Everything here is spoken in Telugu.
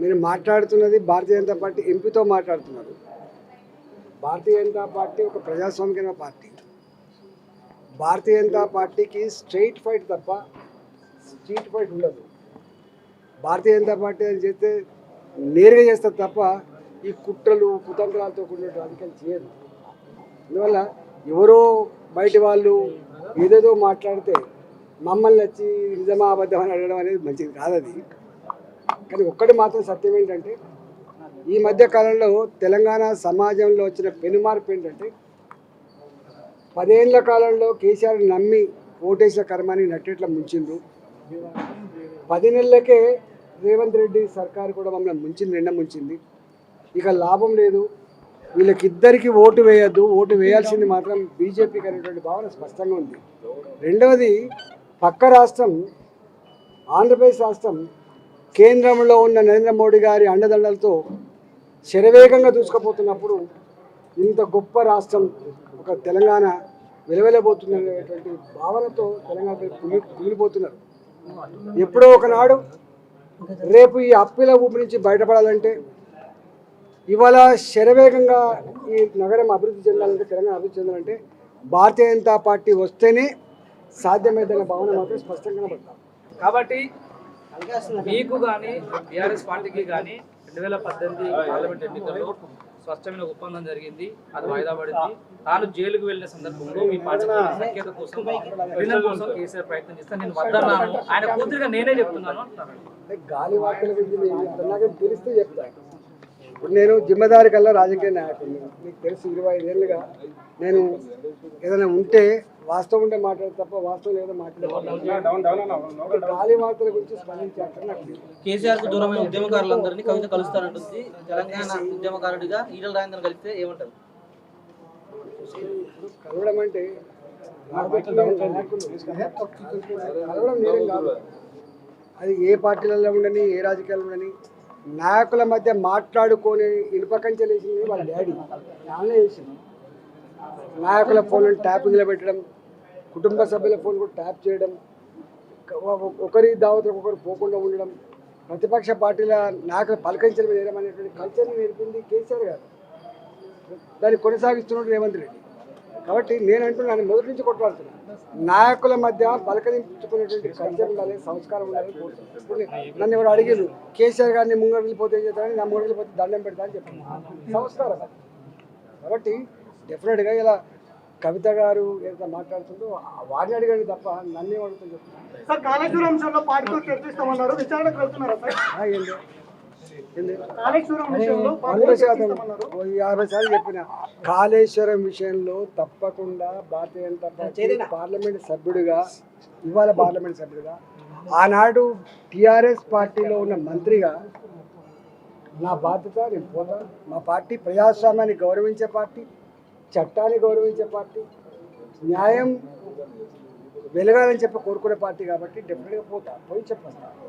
మీరు మాట్లాడుతున్నది భారతీయ జనతా పార్టీ ఎంపీతో మాట్లాడుతున్నారు. భారతీయ జనతా పార్టీ ఒక ప్రజాస్వామికమైన పార్టీ. భారతీయ జనతా పార్టీకి స్ట్రైట్ ఫైట్ తప్ప స్ట్రీట్ ఫైట్ ఉండదు. భారతీయ జనతా పార్టీ అని చేస్తే నేరుగా చేస్తారు తప్ప ఈ కుట్రలు కుతంత్రాలతో కూడిన రాజకీయాలు చేయదు. అందువల్ల ఎవరో బయట వాళ్ళు ఏదేదో మాట్లాడితే మమ్మల్ని వచ్చి నిజమా అబద్ధం అని అడగడం అనేది మంచిది కాదు. అది కానీ ఒక్కటి మాత్రం సత్యం ఏంటంటే ఈ మధ్య కాలంలో తెలంగాణ సమాజంలో వచ్చిన పెనుమార్పు ఏంటంటే 10 ఏళ్ల కాలంలో కేసీఆర్ నమ్మి ఓటేసిన కర్మాన్ని నట్టేట్లా ముంచిండ్రు. 10 నెలలకే రేవంత్ రెడ్డి సర్కారు కూడా మమ్మల్ని ముంచింది, నిండా ముంచింది. ఇక లాభం లేదు, వీళ్ళకిద్దరికి ఓటు వేయద్దు, ఓటు వేయాల్సింది మాత్రం బీజేపీకి అనేటువంటి భావన స్పష్టంగా ఉంది. రెండవది, పక్క రాష్ట్రం ఆంధ్రప్రదేశ్ రాష్ట్రం కేంద్రంలో ఉన్న నరేంద్ర మోడీ గారి అండదండలతో శరవేగంగా దూసుకుపోతున్నప్పుడు ఇంత గొప్ప రాష్ట్రం ఒక తెలంగాణ వెలవెలబోతుందనేటువంటి భావనతో తెలంగాణ కుమిలిపోతున్నారు. ఎప్పుడో ఒకనాడు రేపు ఈ అప్పిల ఊపి నుంచి బయటపడాలంటే, ఇవాళ శరవేగంగా ఈ నగరం అభివృద్ధి చెందాలంటే, తెలంగాణ అభివృద్ధి చెందాలంటే భారతీయ జనతా పార్టీ వస్తేనే సాధ్యమైందన్న భావన మాత్రం స్పష్టంగా కనబడతాం. కాబట్టి మీకు కానీ టీఆర్ఎస్ పార్టీకి కానీ 2018 పార్లమెంట్ ఎన్నికల్లో స్పష్టమైన ఒప్పందం జరిగింది, అది వాయిదా పడింది. తాను జైలుకు వెళ్ళిన సందర్భంలో మీ పార్టీ సంఖ్యత కోసం కోసం కేసీఆర్ ప్రయత్నం చేస్తాను, నేను వద్దన్నాను, ఆయన పూర్తిగా నేనే చెప్తున్నాను అంటున్నాను. అంటే గాలి వార్తల గురించి నాకు తెలిస్తే చెప్తాను. ఇప్పుడు నేను జిమ్మదారి కల్లా రాజకీయ నాయకుడిని, మీకు తెలుసు. 25 ఏళ్ళుగా నేను ఏదైనా ఉంటే వాస్తవం ఉంటే మాట్లాడదు తప్ప వాస్తవం లేదో మాట్లాడదు. గాలి వార్తల గురించి స్పందించాక నాకు కేసీఆర్ కు దూరమైన ఉద్యమకారులందరినీ కవిత కలుస్తానంటుంది. తెలంగాణ ఉద్యమకారుడిగా ఈటల రాజేందర్ కలిస్తే ఏమంటారు? కలవడం అంటే కలవడం నేరం కాదు. అది ఏ పార్టీలలో ఉండని, ఏ రాజకీయాలు ఉండని, నాయకుల మధ్య మాట్లాడుకొని ఇనుపకంచెలేసింది వాళ్ళ డాడీ నాన్నే చేసింది. నాయకుల ఫోన్లను ట్యాపింగ్లో పెట్టడం, కుటుంబ సభ్యుల ఫోన్ కూడా ట్యాప్ చేయడం, ఒకరి దావతలకు ఒకరు పోకుండా ఉండడం, ప్రతిపక్ష పార్టీల నాయకుల పలకంచెలు వేయడం అనేటువంటి కల్చర్ని నేర్పింది కేసీఆర్ గారు. దాన్ని కొనసాగిస్తున్నాడు రేవంత్ రెడ్డి. కాబట్టి నేను అంటున్నాను, మొదటి నుంచి కొట్లాడుతున్నాను, నాయకుల మధ్య పలకరించుకునేటువంటి కల్చర్ ఉండాలి, సంస్కారం ఉండాలి. ఇప్పుడు నన్ను ఎవరు అడిగారు, కేసీఆర్ గారిని ముంగడు వెళ్ళిపోతే ఏం చేస్తారని, నా ముంగడు వెళ్ళిపోతే దండం పెడతా అని చెప్పాను. సంస్కారం. కాబట్టి డెఫినెట్గా ఇలా కవిత గారు ఏదైతే మాట్లాడుతుందో వారిని అడిగాడు తప్ప నన్నే అడుగుతుంది చెప్తున్నాను. సార్, కాళేశ్వరం అంశంలో పార్టీతో చర్చిస్తామన్నారు, విచారణకు వెళ్తున్నారా సార్? కాళేశ్వరం విషయంలో 50 సార్లు చెప్పిన, కాళేశ్వరం విషయంలో తప్పకుండా భారతీయ జనతా పార్టీ పార్లమెంట్ సభ్యుడిగా, ఇవాళ పార్లమెంట్ సభ్యుడిగా, ఆనాడు టీఆర్ఎస్ పార్టీలో ఉన్న మంత్రిగా నా బాధ్యత నేను పోతా. మా పార్టీ ప్రజాస్వామ్యాన్ని గౌరవించే పార్టీ, చట్టాన్ని గౌరవించే పార్టీ, న్యాయం వెలగాలని చెప్పి కోరుకునే పార్టీ. కాబట్టి డెఫినెట్గా పోతా, పోయి చెప్పేస్తాను.